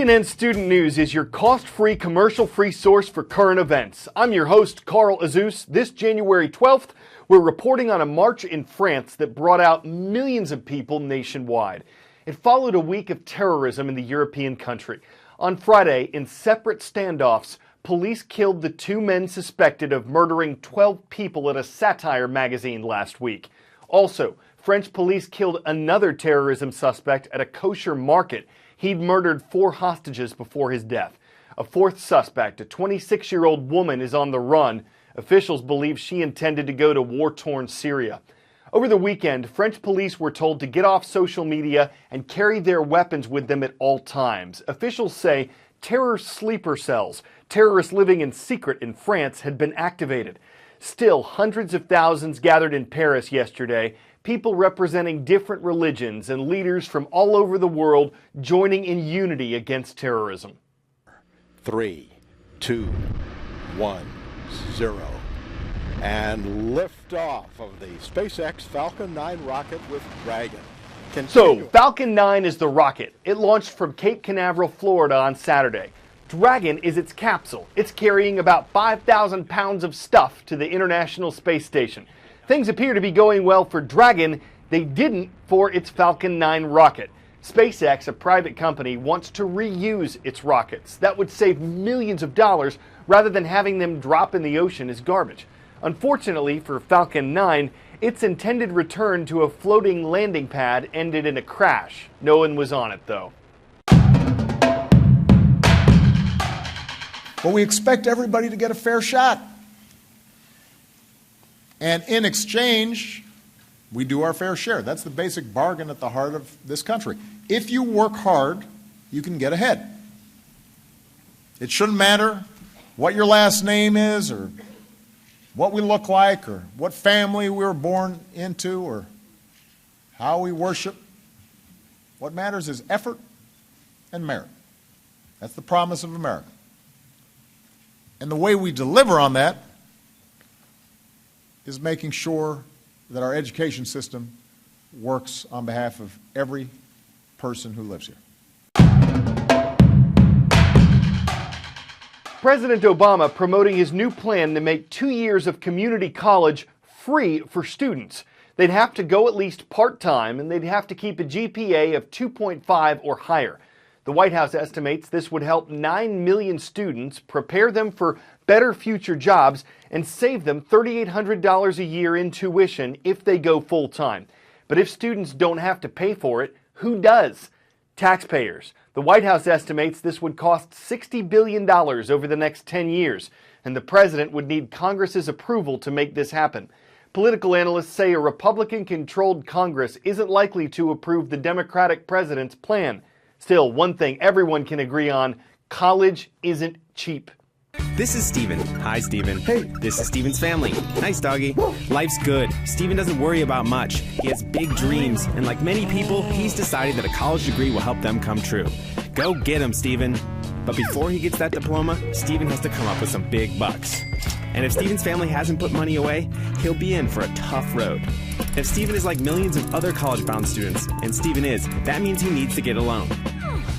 CNN Student News is your cost-free, commercial-free source for current events. I'm your host, Carl Azus. This January 12th, we're reporting on a march in France that brought out millions of people nationwide. It followed a week of terrorism in the European country. On Friday, in separate standoffs, police killed the two men suspected of murdering 12 people at a satire magazine last week. Also, French police killed another terrorism suspect at a kosher market. He'd murdered 4 hostages before his death. A fourth suspect, a 26-year-old woman, is on the run. Officials believe she intended to go to war-torn Syria. Over the weekend, French police were told to get off social media and carry their weapons with them at all times. Officials say terror sleeper cells, terrorists living in secret in France, had been activated. Still, hundreds of thousands gathered in Paris yesterday, people representing different religions and leaders from all over the world joining in unity against terrorism. 3, 2, 1, 0. And liftoff of the SpaceX Falcon 9 rocket with Dragon. So, Falcon 9 is the rocket. It launched from Cape Canaveral, Florida on Saturday. Dragon is its capsule. It's carrying about 5,000 pounds of stuff to the International Space Station. Things appear to be going well for Dragon. They didn't for its Falcon 9 rocket. SpaceX, a private company, wants to reuse its rockets. That would save millions of dollars rather than having them drop in the ocean as garbage. Unfortunately for Falcon 9, its intended return to a floating landing pad ended in a crash. No one was on it, though. But we expect everybody to get a fair shot. And in exchange, we do our fair share. That's the basic bargain at the heart of this country. If you work hard, you can get ahead. It shouldn't matter what your last name is or what we look like or what family we were born into or how we worship. What matters is effort and merit. That's the promise of America. And the way we deliver on that is making sure that our education system works on behalf of every person who lives here. President Obama promoting his new plan to make 2 years of community college free for students. They'd have to go at least part-time, and they'd have to keep a GPA of 2.5 or higher. The White House estimates this would help 9 million students, prepare them for better future jobs, and save them $3,800 a year in tuition if they go full-time. But if students don't have to pay for it, who does? Taxpayers. The White House estimates this would cost $60 billion over the next 10 years, and the president would need Congress's approval to make this happen. Political analysts say a Republican-controlled Congress isn't likely to approve the Democratic president's plan. Still, one thing everyone can agree on, college isn't cheap. This is Steven. Hi, Steven. Hey. This is Steven's family. Nice, doggy. Life's good. Steven doesn't worry about much. He has big dreams, and like many people, he's decided that a college degree will help them come true. Go get him, Steven. But before he gets that diploma, Steven has to come up with some big bucks. And if Steven's family hasn't put money away, he'll be in for a tough road. If Steven is like millions of other college-bound students, and Steven is, that means he needs to get a loan.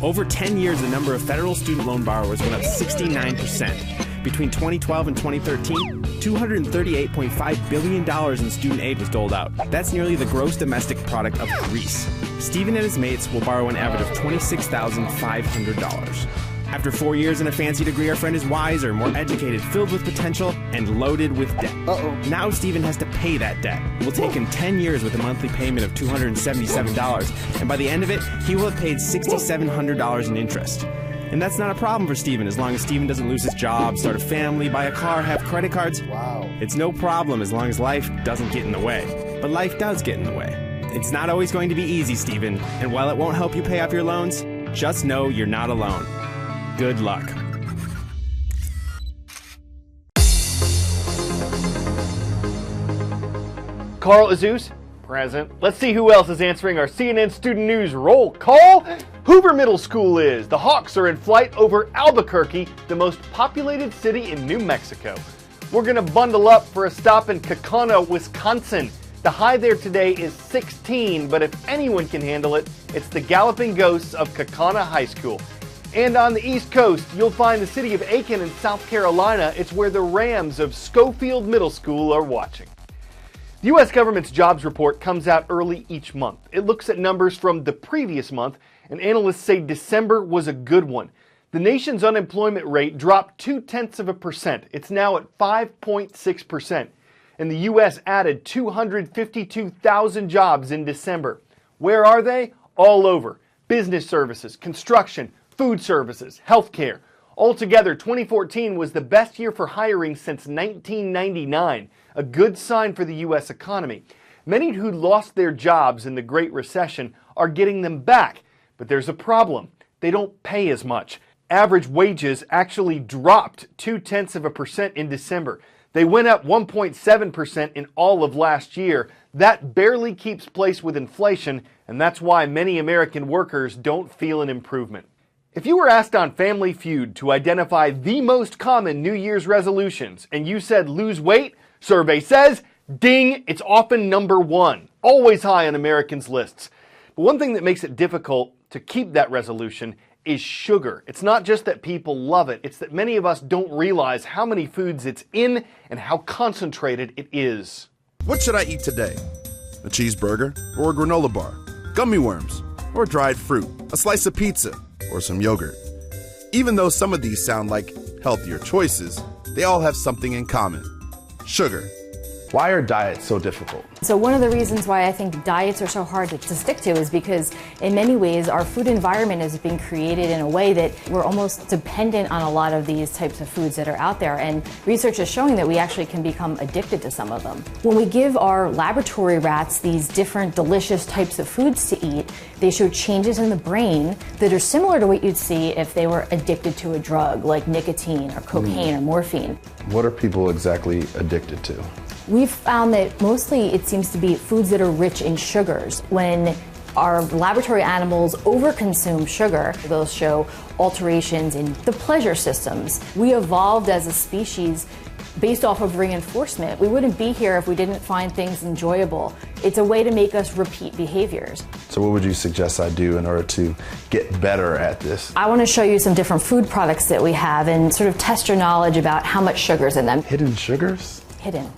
Over 10 years, the number of federal student loan borrowers went up 69%. Between 2012 and 2013, $238.5 billion in student aid was doled out. That's nearly the gross domestic product of Greece. Steven and his mates will borrow an average of $26,500. After 4 years and a fancy degree, our friend is wiser, more educated, filled with potential, and loaded with debt. Now Steven has to pay that debt. It will take him 10 years with a monthly payment of $277, and by the end of it, he will have paid $6,700 in interest. And that's not a problem for Steven, as long as Steven doesn't lose his job, start a family, buy a car, have credit cards. Wow. It's no problem as long as life doesn't get in the way. But life does get in the way. It's not always going to be easy, Steven, and while it won't help you pay off your loans, just know you're not alone. Good luck. Carl Azus, present. Let's see who else is answering our CNN Student News roll call. Hoover Middle School is. The Hawks are in flight over Albuquerque, the most populated city in New Mexico. We're going to bundle up for a stop in Kaukauna, Wisconsin. The high there today is 16, but if anyone can handle it, it's the Galloping Ghosts of Kaukauna High School. And on the East Coast, you'll find the city of Aiken in South Carolina. It's where the Rams of Schofield Middle School are watching. The U.S. government's jobs report comes out early each month. It looks at numbers from the previous month, and analysts say December was a good one. The nation's unemployment rate dropped 0.2%. It's now at 5.6%. And the U.S. added 252,000 jobs in December. Where are they? All over. Business services, construction, food services, healthcare. Altogether, 2014 was the best year for hiring since 1999, a good sign for the U.S. economy. Many who lost their jobs in the Great Recession are getting them back, but there's a problem. They don't pay as much. Average wages actually dropped 0.2% in December. They went up 1.7% in all of last year. That barely keeps pace with inflation, and that's why many American workers don't feel an improvement. If you were asked on Family Feud to identify the most common New Year's resolutions, and you said lose weight, survey says, ding, it's often number one, always high on Americans' lists. But one thing that makes it difficult to keep that resolution is sugar. It's not just that people love it, it's that many of us don't realize how many foods it's in and how concentrated it is. What should I eat today? A cheeseburger or a granola bar? Gummy worms or dried fruit? A slice of pizza or some yogurt? Even though some of these sound like healthier choices, they all have something in common: sugar. Why are diets so difficult? So one of the reasons why I think diets are so hard to stick to is because in many ways our food environment has been created in a way that we're almost dependent on a lot of these types of foods that are out there, and research is showing that we actually can become addicted to some of them. When we give our laboratory rats these different delicious types of foods to eat, they show changes in the brain that are similar to what you'd see if they were addicted to a drug like nicotine or cocaine or morphine. What are people exactly addicted to? We've found that mostly it seems to be foods that are rich in sugars. When our laboratory animals overconsume sugar, they'll show alterations in the pleasure systems. We evolved as a species based off of reinforcement. We wouldn't be here if we didn't find things enjoyable. It's a way to make us repeat behaviors. So what would you suggest I do in order to get better at this? I want to show you some different food products that we have and sort of test your knowledge about how much sugar's in them. Hidden sugars? Hidden.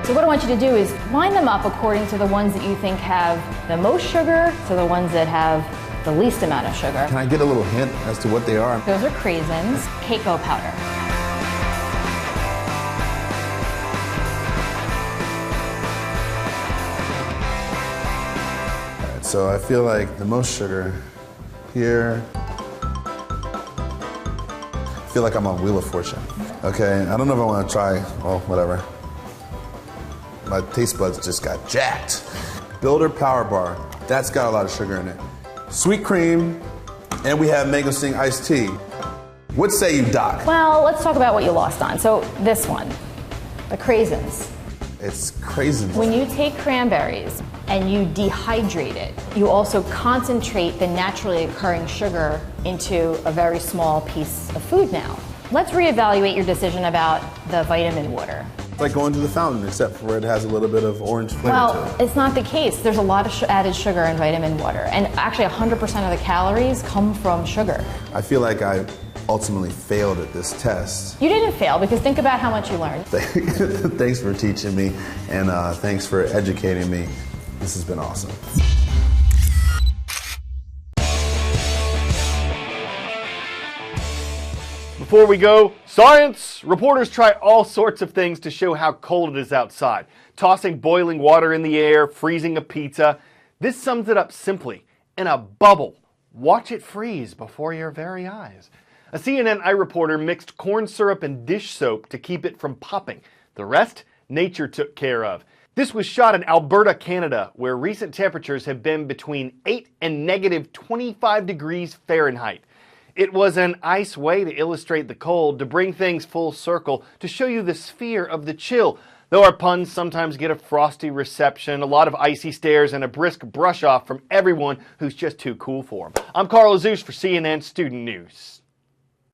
So what I want you to do is line them up according to the ones that you think have the most sugar to the ones that have the least amount of sugar. Can I get a little hint as to what they are? Those are craisins, cacao powder. All right, so I feel like the most sugar here. I feel like I'm on Wheel of Fortune. Okay, I don't know if I want to try, well, whatever. My taste buds just got jacked. Builder Power Bar, that's got a lot of sugar in it. Sweet cream, and we have mango sting iced tea. What say you, Doc? Well, let's talk about what you lost on. So this one, the craisins. It's craisins. When you take cranberries and you dehydrate it, you also concentrate the naturally occurring sugar into a very small piece of food now. Let's reevaluate your decision about the vitamin water. It's like going to the fountain, except for where it has a little bit of orange flavor to Well, it. it's not the case. There's a lot of added sugar in vitamin water, and actually 100% of the calories come from sugar. I feel like I ultimately failed at this test. You didn't fail, because think about how much you learned. Thanks for teaching me, and thanks for educating me. This has been awesome. Before we go, science! Reporters try all sorts of things to show how cold it is outside. Tossing boiling water in the air, freezing a pizza. This sums it up simply. In a bubble. Watch it freeze before your very eyes. A CNN reporter mixed corn syrup and dish soap to keep it from popping. The rest, nature took care of. This was shot in Alberta, Canada, where recent temperatures have been between 8 and negative 25 degrees Fahrenheit. It was an nice way to illustrate the cold, to bring things full circle, to show you the sphere of the chill. Though our puns sometimes get a frosty reception, a lot of icy stares, and a brisk brush off from everyone who's just too cool for them. I'm Carl Azus for CNN Student News.